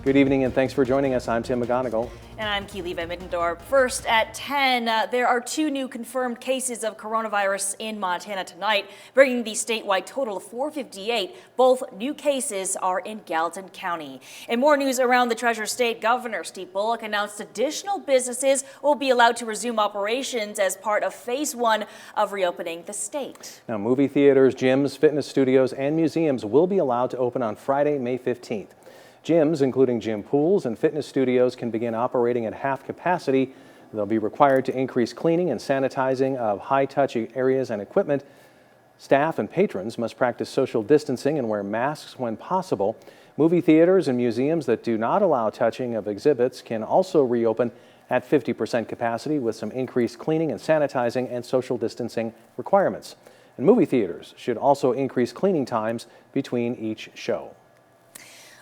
Good evening and thanks for joining us. I'm Tim McGonigal. And I'm Keely Van Middendorp. First at 10, there are 2 new confirmed cases of coronavirus in Montana tonight, bringing the statewide total of 458. Both new cases are in Gallatin County. And more news around the Treasure State. Governor Steve Bullock announced additional businesses will be allowed to resume operations as part of Phase 1 of reopening the state. Now, movie theaters, gyms, fitness studios, and museums will be allowed to open on Friday, May 15th. Gyms, including gym pools and fitness studios, can begin operating at half capacity. They'll be required to increase cleaning and sanitizing of high-touch areas and equipment. Staff and patrons must practice social distancing and wear masks when possible. Movie theaters and museums that do not allow touching of exhibits can also reopen at 50% capacity with some increased cleaning and sanitizing and social distancing requirements. And movie theaters should also increase cleaning times between each show.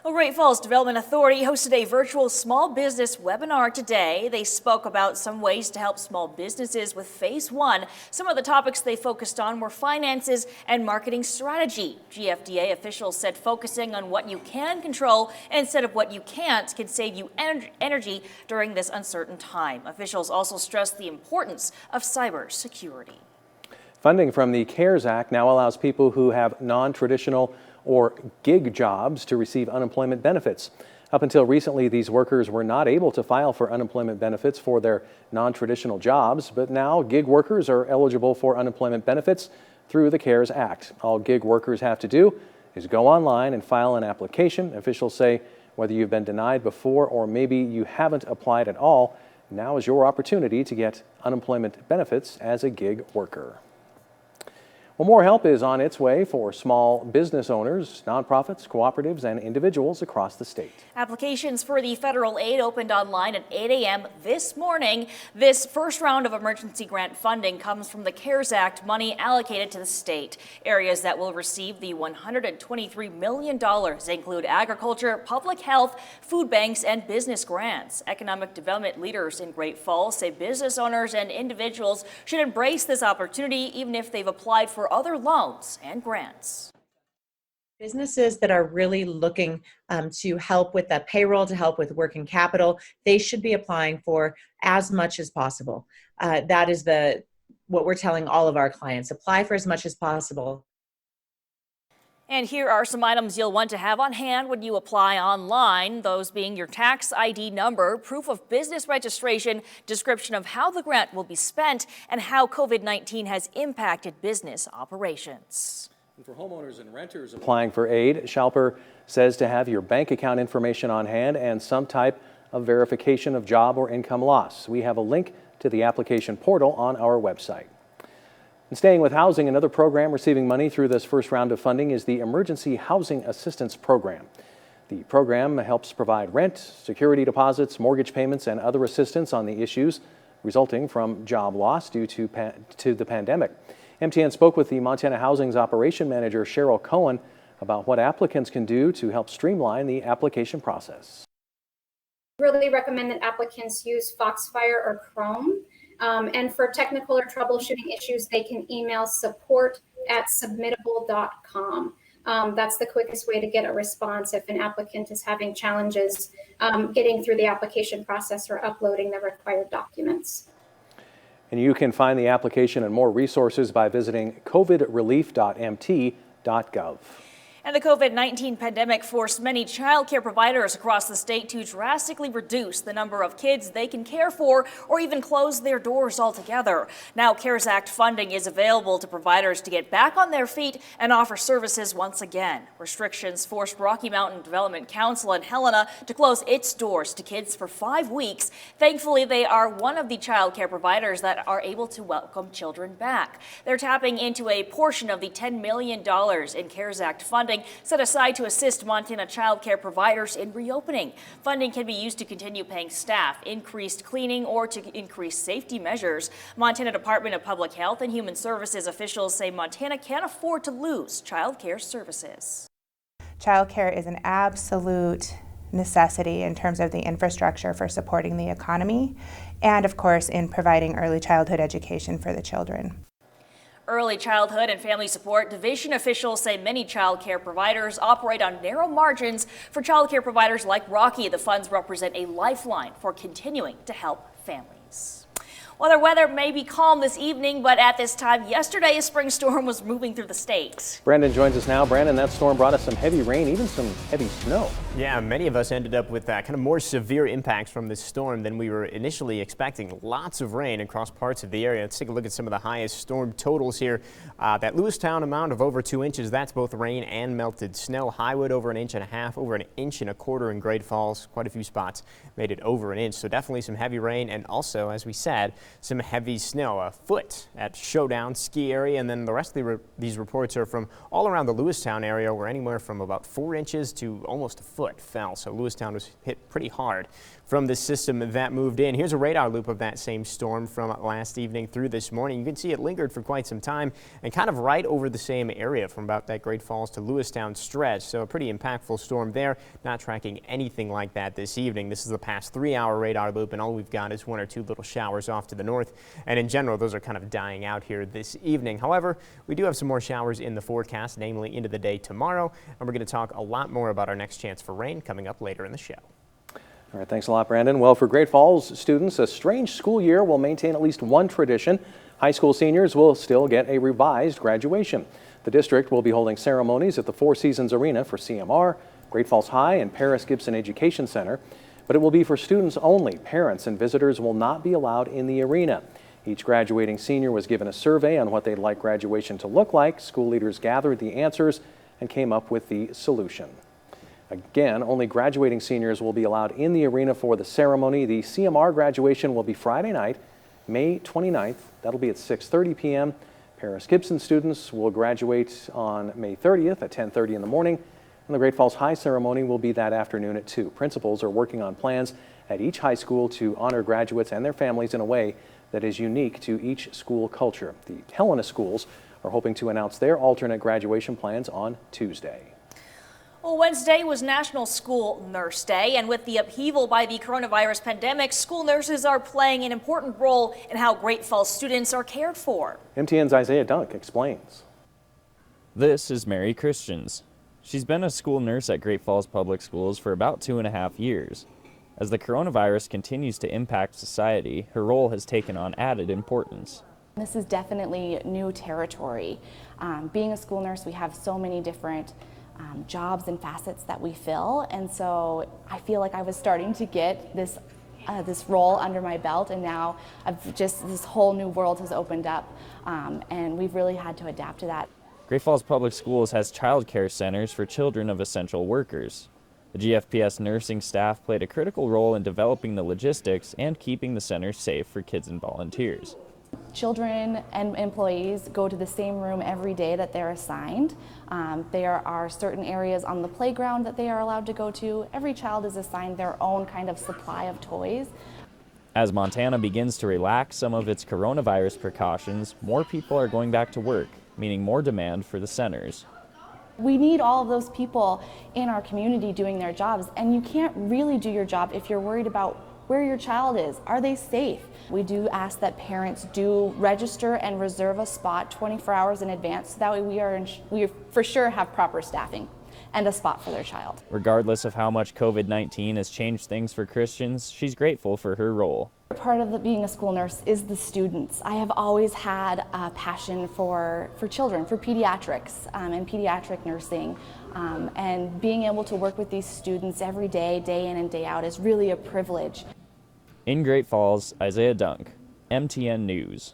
Well, Great Falls Development Authority hosted a virtual small business webinar today. They spoke about some ways to help small businesses with Phase 1. Some of the topics they focused on were finances and marketing strategy. GFDA officials said focusing on what you can control instead of what you can't can save you energy during this uncertain time. Officials also stressed the importance of cybersecurity. Funding from the CARES Act now allows people who have non-traditional or gig jobs to receive unemployment benefits. Up until recently, these workers were not able to file for unemployment benefits for their non-traditional jobs, but now gig workers are eligible for unemployment benefits through the CARES Act. All gig workers have to do is go online and file an application. Officials say whether you've been denied before or maybe you haven't applied at all, now is your opportunity to get unemployment benefits as a gig worker. Well, more help is on its way for small business owners, nonprofits, cooperatives, and individuals across the state. Applications for the federal aid opened online at 8 a.m. this morning. This first round of emergency grant funding comes from the CARES Act money allocated to the state. Areas that will receive the $123 million include agriculture, public health, food banks, and business grants. Economic development leaders in Great Falls say business owners and individuals should embrace this opportunity even if they've applied for other loans and grants. Businesses that are really looking to help with the payroll, to help with working capital, they should be applying for as much as possible. That is what we're telling all of our clients. Apply for as much as possible. And here are some items you'll want to have on hand when you apply online, those being your tax ID number, proof of business registration, description of how the grant will be spent, and how COVID-19 has impacted business operations. And for homeowners and renters applying for aid, Schalper says to have your bank account information on hand and some type of verification of job or income loss. We have a link to the application portal on our website. And staying with housing, another program receiving money through this first round of funding is the Emergency Housing Assistance Program. The program helps provide rent, security deposits, mortgage payments, and other assistance on the issues resulting from job loss due to the pandemic. MTN spoke with the Montana Housing's Operation Manager, Cheryl Cohen, about what applicants can do to help streamline the application process. Really recommend that applicants use Foxfire or Chrome. And for technical or troubleshooting issues, they can email support@submittable.com. That's the quickest way to get a response if an applicant is having challenges getting through the application process or uploading the required documents. And you can find the application and more resources by visiting covidrelief.mt.gov. And the COVID-19 pandemic forced many child care providers across the state to drastically reduce the number of kids they can care for or even close their doors altogether. Now, CARES Act funding is available to providers to get back on their feet and offer services once again. Restrictions forced Rocky Mountain Development Council in Helena to close its doors to kids for 5 weeks. Thankfully, they are one of the child care providers that are able to welcome children back. They're tapping into a portion of the $10 million in CARES Act funding set aside to assist Montana child care providers in reopening. Funding can be used to continue paying staff, increased cleaning, or to increase safety measures. Montana Department of Public Health and Human Services officials say Montana can't afford to lose child care services. Child care is an absolute necessity in terms of the infrastructure for supporting the economy and, of course, in providing early childhood education for the children. Early Childhood and Family Support Division officials say many child care providers operate on narrow margins. For child care providers like Rocky, the funds represent a lifeline for continuing to help families. Well, the weather may be calm this evening, but at this time yesterday, a spring storm was moving through the state. Brandon joins us now. Brandon, that storm brought us some heavy rain, even some heavy snow. Yeah, many of us ended up with kind of more severe impacts from this storm than we were initially expecting. Lots of rain across parts of the area. Let's take a look at some of the highest storm totals here. That Lewistown amount of over 2 inches, that's both rain and melted snow. Highwood over 1.5 inches, over 1.25 inches in Great Falls. Quite a few spots made it over 1 inch. So definitely some heavy rain, and also, as we said, some heavy snow, a foot at Showdown ski area, and then the rest of these reports are from all around the Lewistown area, where anywhere from about 4 inches to almost a foot fell. So Lewistown was hit pretty hard from this system that moved in. Here's a radar loop of that same storm from last evening through this morning. You can see it lingered for quite some time and kind of right over the same area from about that Great Falls to Lewistown stretch. So a pretty impactful storm there. Not tracking anything like that this evening. This is the past 3-hour radar loop, and all we've got is 1 or 2 little showers off to the north. And in general, those are kind of dying out here this evening. However, we do have some more showers in the forecast, namely into the day tomorrow. And we're going to talk a lot more about our next chance for rain coming up later in the show. All right, thanks a lot, Brandon. Well, for Great Falls students, a strange school year will maintain at least one tradition. High school seniors will still get a revised graduation. The district will be holding ceremonies at the Four Seasons Arena for CMR, Great Falls High, and Paris Gibson Education Center. But it will be for students only. Parents and visitors will not be allowed in the arena. Each graduating senior was given a survey on what they'd like graduation to look like. School leaders gathered the answers and came up with the solution. Again, only graduating seniors will be allowed in the arena for the ceremony. The CMR graduation will be Friday night, May 29th. That'll be at 6:30 p.m. Paris Gibson students will graduate on May 30th at 10:30 in the morning, and the Great Falls High ceremony will be that afternoon at 2. Principals are working on plans at each high school to honor graduates and their families in a way that is unique to each school culture. The Helena schools are hoping to announce their alternate graduation plans on Tuesday. Well, Wednesday was National School Nurse Day, and with the upheaval by the coronavirus pandemic, school nurses are playing an important role in how Great Falls students are cared for. MTN's Isaiah Dunk explains. This is Mary Christians. She's been a school nurse at Great Falls Public Schools for about 2.5 years. As the coronavirus continues to impact society, her role has taken on added importance. This is definitely new territory. Being a school nurse, we have so many different jobs and facets that we fill, and so I feel like I was starting to get this role under my belt, and now this whole new world has opened up, and we've really had to adapt to that. Great Falls Public Schools has child care centers for children of essential workers. The GFPS nursing staff played a critical role in developing the logistics and keeping the centers safe for kids and volunteers. Children and employees go to the same room every day that they're assigned. There are certain areas on the playground that they are allowed to go to. Every child is assigned their own kind of supply of toys. As Montana begins to relax some of its coronavirus precautions, more people are going back to work, meaning more demand for the centers. We need all of those people in our community doing their jobs, and you can't really do your job if you're worried about where your child is. Are they safe? We do ask that parents do register and reserve a spot 24 hours in advance, so that way we for sure have proper staffing and a spot for their child. Regardless of how much COVID-19 has changed things for Christians, she's grateful for her role. Part of being a school nurse is the students. I have always had a passion for children, for pediatrics and pediatric nursing. And being able to work with these students every day, day in and day out, is really a privilege. In Great Falls, Isaiah Dunk, MTN News.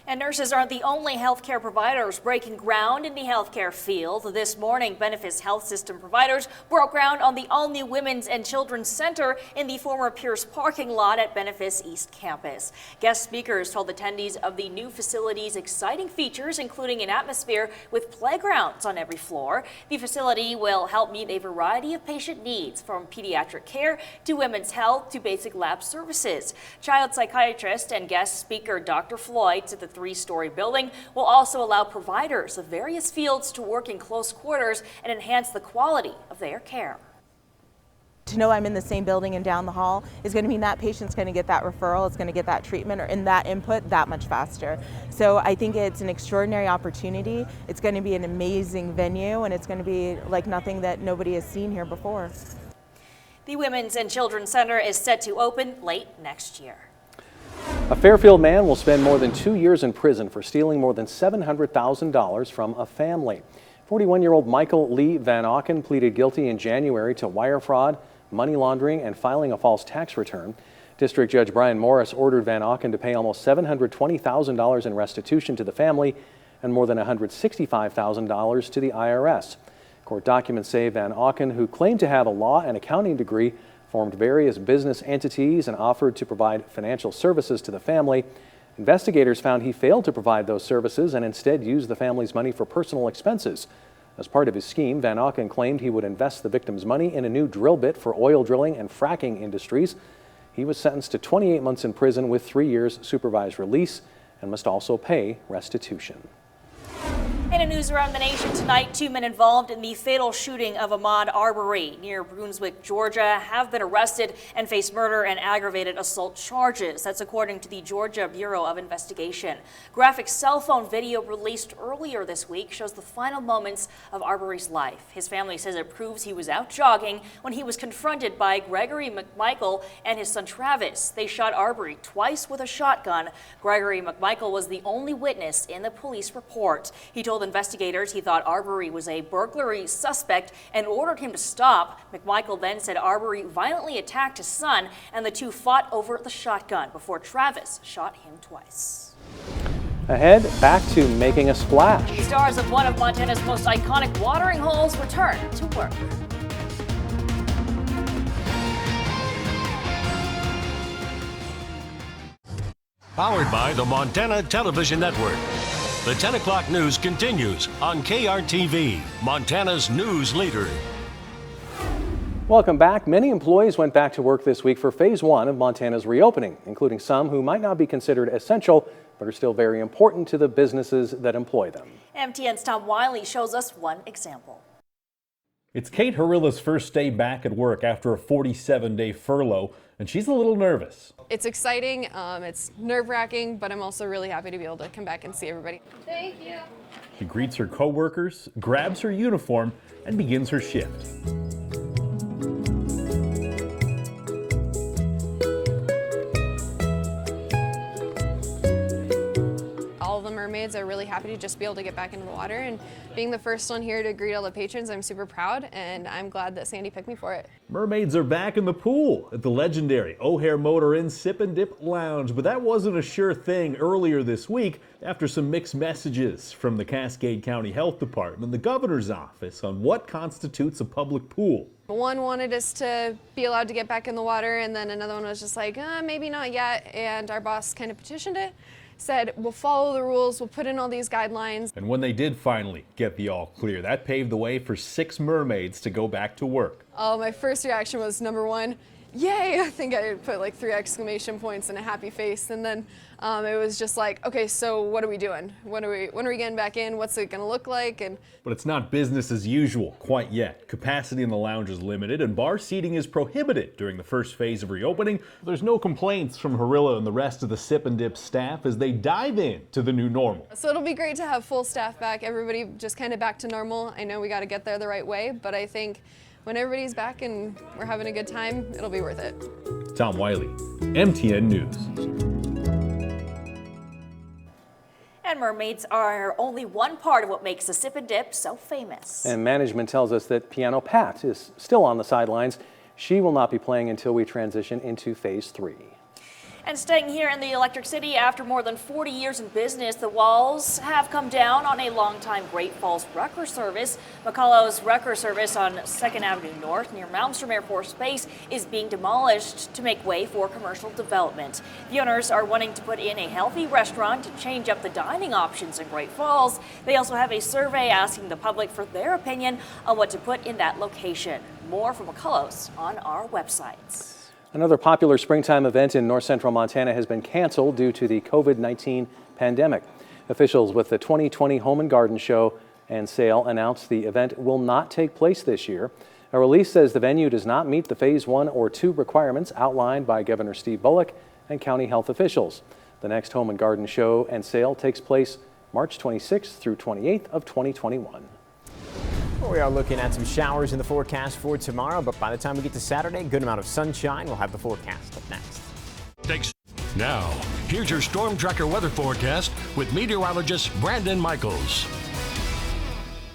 And nurses aren't the only healthcare providers breaking ground in the healthcare field. This morning, Benefis Health System providers broke ground on the all-new Women's and Children's Center in the former Pierce parking lot at Benefis East Campus. Guest speakers told attendees of the new facility's exciting features, including an atmosphere with playgrounds on every floor. The facility will help meet a variety of patient needs, from pediatric care to women's health to basic lab services. Child psychiatrist and guest speaker Dr. Floyd said the 3-story building will also allow providers of various fields to work in close quarters and enhance the quality of their care. to know I'm in the same building and down the hall is going to mean that patient's going to get that referral, it's going to get that treatment or in that input that much faster. So I think it's an extraordinary opportunity. It's going to be an amazing venue, and it's going to be like nothing that nobody has seen here before. The Women's and Children's Center is set to open late next year. A Fairfield man will spend more than 2 years in prison for stealing more than $700,000 from a family. 41-year-old Michael Lee Van Auken pleaded guilty in January to wire fraud, money laundering, and filing a false tax return. District Judge Brian Morris ordered Van Auken to pay almost $720,000 in restitution to the family and more than $165,000 to the IRS. Court documents say Van Auken, who claimed to have a law and accounting degree, formed various business entities and offered to provide financial services to the family. Investigators found he failed to provide those services and instead used the family's money for personal expenses. As part of his scheme, Van Auken claimed he would invest the victim's money in a new drill bit for oil drilling and fracking industries. He was sentenced to 28 months in prison with 3 years supervised release and must also pay restitution. In a news around the nation tonight, 2 men involved in the fatal shooting of Ahmaud Arbery near Brunswick, Georgia, have been arrested and face murder and aggravated assault charges. That's according to the Georgia Bureau of Investigation. Graphic cell phone video released earlier this week shows the final moments of Arbery's life. His family says it proves he was out jogging when he was confronted by Gregory McMichael and his son Travis. They shot Arbery twice with a shotgun. Gregory McMichael was the only witness in the police report. He told investigators he thought Arbery was a burglary suspect and ordered him to stop. McMichael then said Arbery violently attacked his son and the two fought over the shotgun before Travis shot him twice. Ahead, back to making a splash. The stars of one of Montana's most iconic watering holes return to work. Powered by the Montana Television Network. The 10 o'clock news continues on KRTV, Montana's news leader. Welcome back. Many employees went back to work this week for phase 1 of Montana's reopening, including some who might not be considered essential, but are still very important to the businesses that employ them. MTN's Tom Wiley shows us one example. It's Kate Harilla's first day back at work after a 47-day furlough, and she's a little nervous. It's exciting, it's nerve-wracking, but I'm also really happy to be able to come back and see everybody. Thank you. She greets her coworkers, grabs her uniform, and begins her shift. All of the mermaids are really happy to just be able to get back into the water, and being the first one here to greet all the patrons, I'm super proud, and I'm glad that Sandy picked me for it. Mermaids are back in the pool at the legendary O'Hare Motor Inn Sip and Dip Lounge, but that wasn't a sure thing earlier this week after some mixed messages from the Cascade County Health Department and the governor's office on what constitutes a public pool. One wanted us to be allowed to get back in the water, and then another one was just like, maybe not yet, and our boss kind of petitioned it. Said, we'll follow the rules, we'll put in all these guidelines. And when they did finally get the all clear, that paved the way for 6 mermaids to go back to work. Oh, my first reaction was number 1, yay! I think I put like 3 exclamation points and a happy face, and then it was just like, okay, so what are we doing? When are we getting back in? What's it gonna look like? But it's not business as usual quite yet. Capacity in the lounge is limited and bar seating is prohibited during the first phase of reopening. There's no complaints from Harilla and the rest of the Sip and Dip staff as they dive in to the new normal. So it'll be great to have full staff back, everybody just kind of back to normal. I know we gotta get there the right way, but I think when everybody's back and we're having a good time, it'll be worth it. Tom Wiley, MTN News. And mermaids are only one part of what makes the Sip and Dip so famous. And management tells us that Piano Pat is still on the sidelines. She will not be playing until we transition into phase 3. And staying here in the Electric City, after more than 40 years in business, the walls have come down on a longtime Great Falls wrecker service. McCullough's wrecker service on 2nd Avenue North near Malmstrom Air Force Base is being demolished to make way for commercial development. The owners are wanting to put in a healthy restaurant to change up the dining options in Great Falls. They also have a survey asking the public for their opinion on what to put in that location. More from McCullough's on our website. Another popular springtime event in north central Montana has been canceled due to the COVID-19 pandemic. Officials with the 2020 Home and Garden Show and Sale announced the event will not take place this year. A release says the venue does not meet the Phase 1 or 2 requirements outlined by Governor Steve Bullock and county health officials. The next Home and Garden Show and Sale takes place March 26th through 28th of 2021. We are looking at some showers in the forecast for tomorrow, but by the time we get to Saturday, good amount of sunshine. We'll have the forecast up next. Now, here's your Storm Tracker weather forecast with meteorologist Brandon Michaels.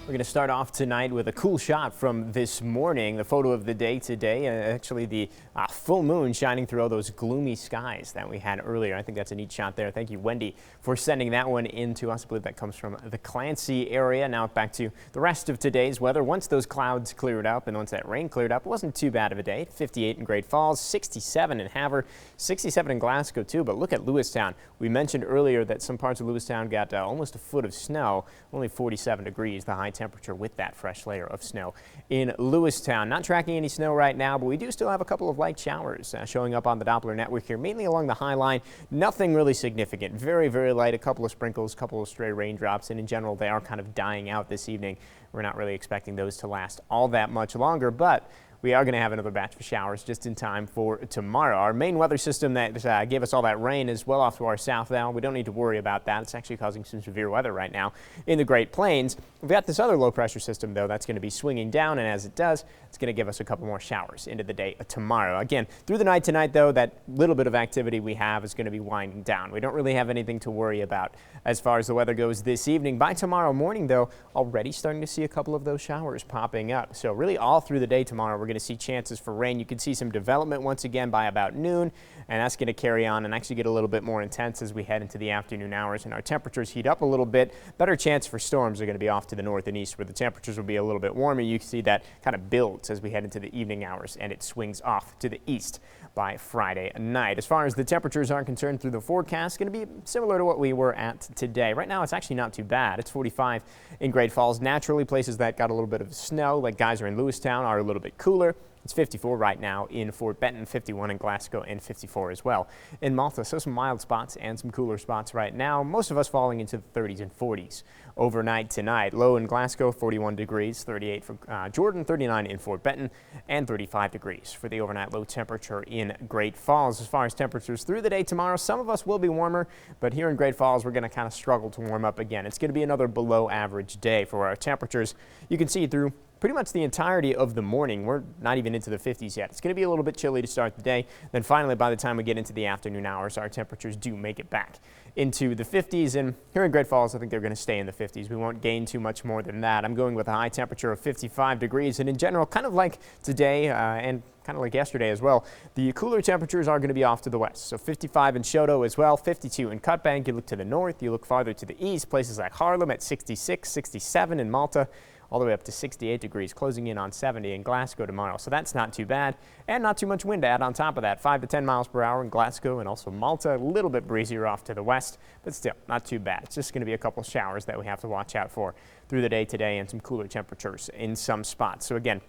We're going to start off tonight with a cool shot from this morning. The photo of the day today, actually the full moon shining through all those gloomy skies that we had earlier. I think that's a neat shot there. Thank you, Wendy, for sending that one in to us. I believe that comes from the Clancy area. Now back to the rest of today's weather. Once those clouds cleared up and once that rain cleared up, it wasn't too bad of a day. 58 in Great Falls, 67 in Havre, 67 in Glasgow too. But look at Lewistown. We mentioned earlier that some parts of Lewistown got almost a foot of snow, only 47 degrees, the high temperature with that fresh layer of snow in Lewistown. Not tracking any snow right now, but we do still have a couple of light showers showing up on the Doppler network here, mainly along the High Line. Nothing really significant. Very, very light. A couple of sprinkles, a couple of stray raindrops, and in general, they are kind of dying out this evening. We're not really expecting those to last all that much longer, but we are going to have another batch of showers just in time for tomorrow. Our main weather system that gave us all that rain is well off to our south now. We don't need to worry about that. It's actually causing some severe weather right now in the Great Plains. We've got this other low pressure system, though, that's going to be swinging down, and as it does, it's going to give us a couple more showers into the day tomorrow. Again, through the night tonight, though, that little bit of activity we have is going to be winding down. We don't really have anything to worry about as far as the weather goes this evening. By tomorrow morning, though, already starting to see a couple of those showers popping up. So really all through the day tomorrow, we're going to see chances for rain. You can see some development once again by about noon, and that's going to carry on and actually get a little bit more intense as we head into the afternoon hours, and our temperatures heat up a little bit. Better chance for storms are going to be off to the north and east, where the temperatures will be a little bit warmer. You can see that kind of builds as we head into the evening hours, and it swings off to the east by Friday night. As far as the temperatures are concerned through the forecast, going to be similar to what we were at today. Right now, it's actually not too bad. It's 45 in Great Falls. Naturally, places that got a little bit of snow, like Geyser and Lewistown, are a little bit cooler. It's 54 right now in Fort Benton, 51 in Glasgow, and 54 as well in Malta. So some mild spots and some cooler spots right now. Most of us falling into the 30s and 40s overnight tonight. Low in Glasgow, 41 degrees, 38 for Jordan, 39 in Fort Benton, and 35 degrees for the overnight low temperature in Great Falls. As far as temperatures through the day tomorrow, some of us will be warmer, but here in Great Falls, we're going to kind of struggle to warm up again. It's going to be another below average day for our temperatures. You can see through pretty much the entirety of the morning. We're not even into the 50s yet. It's going to be a little bit chilly to start the day. Then finally, by the time we get into the afternoon hours, our temperatures do make it back into the 50s. And here in Great Falls, I think they're going to stay in the 50s. We won't gain too much more than that. I'm going with a high temperature of 55 degrees. And in general, kind of like today and kind of like yesterday as well, the cooler temperatures are going to be off to the west. So 55 in Choteau as well, 52 in Cutbank. You look to the north, you look farther to the east, places like Haarlem at 66, 67 in Malta, all the way up to 68 degrees, closing in on 70 in Glasgow tomorrow. So that's not too bad, and not too much wind to add on top of that. 5 to 10 miles per hour in Glasgow and also Malta. A little bit breezier off to the west, but still not too bad. It's just going to be a couple showers that we have to watch out for through the day today, and some cooler temperatures in some spots. So again,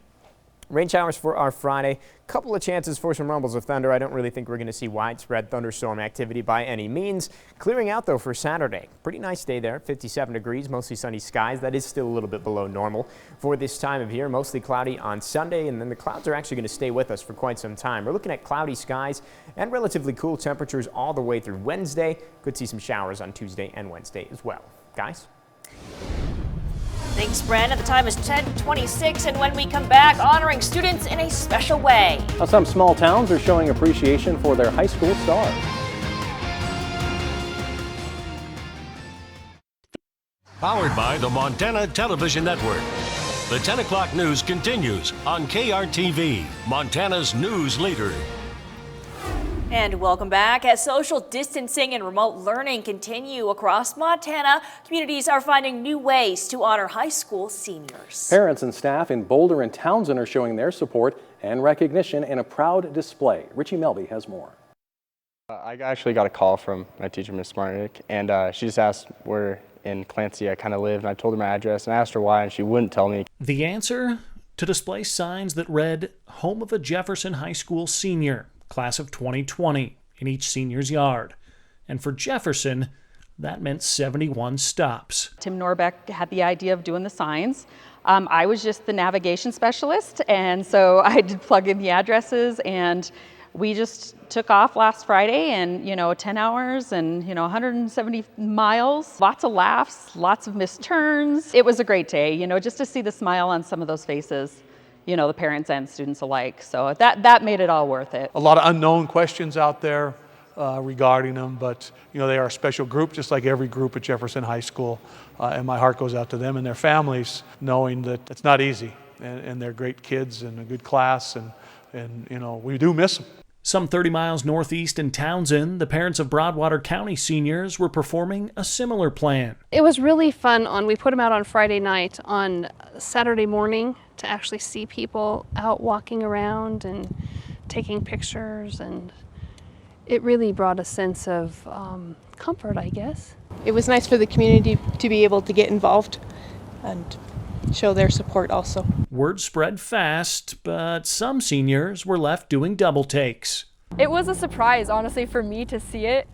rain showers for our Friday. Couple of chances for some rumbles of thunder. I don't really think we're going to see widespread thunderstorm activity by any means. Clearing out, though, for Saturday. Pretty nice day there, 57 degrees, mostly sunny skies. That is still a little bit below normal for this time of year. Mostly cloudy on Sunday, and then the clouds are actually going to stay with us for quite some time. We're looking at cloudy skies and relatively cool temperatures all the way through Wednesday. Could see some showers on Tuesday and Wednesday as well. Guys? Thanks, Brandon. The time is 10:26, and when we come back, honoring students in a special way. Now, some small towns are showing appreciation for their high school stars. Powered by the Montana Television Network. The 10 o'clock news continues on KRTV, Montana's news leader. And welcome back. As social distancing and remote learning continue across Montana, communities are finding new ways to honor high school seniors. Parents and staff in Boulder and Townsend are showing their support and recognition in a proud display. Richie Melby has more. I actually got a call from my teacher, Miss Smarnick, and she just asked where in Clancy I kind of lived, and I told her my address, and I asked her why, and she wouldn't tell me. The answer? To display signs that read, "Home of a Jefferson High School senior, class of 2020," in each senior's yard. And for Jefferson, that meant 71 stops. Tim Norbeck had the idea of doing the signs. I was just the navigation specialist, and so I did plug in the addresses, and we just took off last Friday, and 10 hours and 170 miles, lots of laughs, lots of missed turns. It was a great day, just to see the smile on some of those faces, the parents and students alike. So that made it all worth it. A lot of unknown questions out there regarding them, but they are a special group, just like every group at Jefferson High School, and my heart goes out to them and their families, knowing that it's not easy, and they're great kids and a good class, and we do miss them. Some 30 miles northeast in Townsend, the parents of Broadwater County seniors were performing a similar plan. It was really fun. We put them out on Friday night. On Saturday morning, to actually see people out walking around and taking pictures, and it really brought a sense of comfort, I guess. It was nice for the community to be able to get involved and show their support also. Word spread fast, but some seniors were left doing double takes. It was a surprise, honestly, for me to see it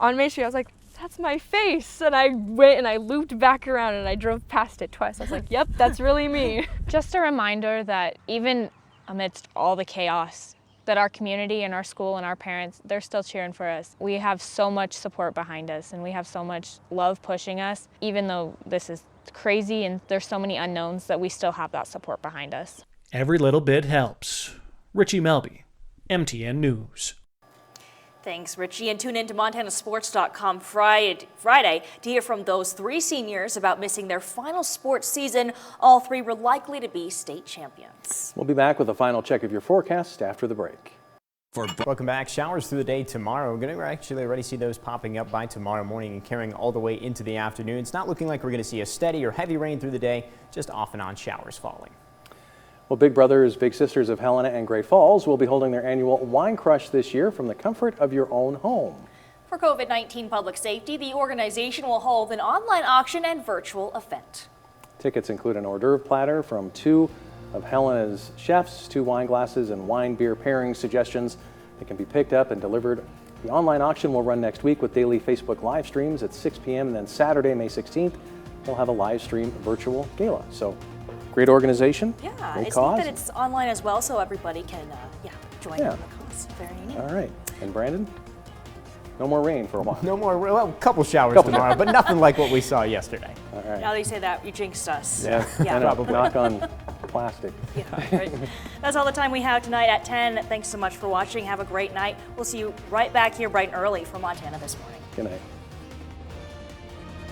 on Main Street. I was like, that's my face. And I went and I looped back around and I drove past it twice. I was like, yep, that's really me. Just a reminder that even amidst all the chaos, that our community and our school and our parents, they're still cheering for us. We have so much support behind us, and we have so much love pushing us, even though this is crazy and there's so many unknowns, that we still have that support behind us. Every little bit helps. Richie Melby, MTN News. Thanks, Richie, and tune in to MontanaSports.com Friday to hear from those 3 seniors about missing their final sports season. All 3 were likely to be state champions. We'll be back with a final check of your forecast after the break. Welcome back. Showers through the day tomorrow. We're going to actually already see those popping up by tomorrow morning and carrying all the way into the afternoon. It's not looking like we're going to see a steady or heavy rain through the day, just off and on showers falling. Well, Big Brothers Big Sisters of Helena and Great Falls will be holding their annual Wine Crush this year from the comfort of your own home. For COVID-19 public safety, the organization will hold an online auction and virtual event. Tickets include an hors d'oeuvre platter from 2 of Helena's chefs, 2 wine glasses, and wine-beer pairing suggestions that can be picked up and delivered. The online auction will run next week with daily Facebook live streams at 6 p.m. and then Saturday, May 16th, they'll have a live stream virtual gala. So, great organization. Yeah, great it's cause. neat that it's online as well, so everybody can join in on the cause. Very neat. All right, and Brandon? No more rain for a while. No more, well, a couple showers tomorrow, but nothing like what we saw yesterday. All right. Now that you say that, you jinxed us. Yeah, yeah. Probably. Knock on plastic. Yeah, right. That's all the time we have tonight at 10. Thanks so much for watching. Have a great night. We'll see you right back here bright and early for Montana This Morning. Good night.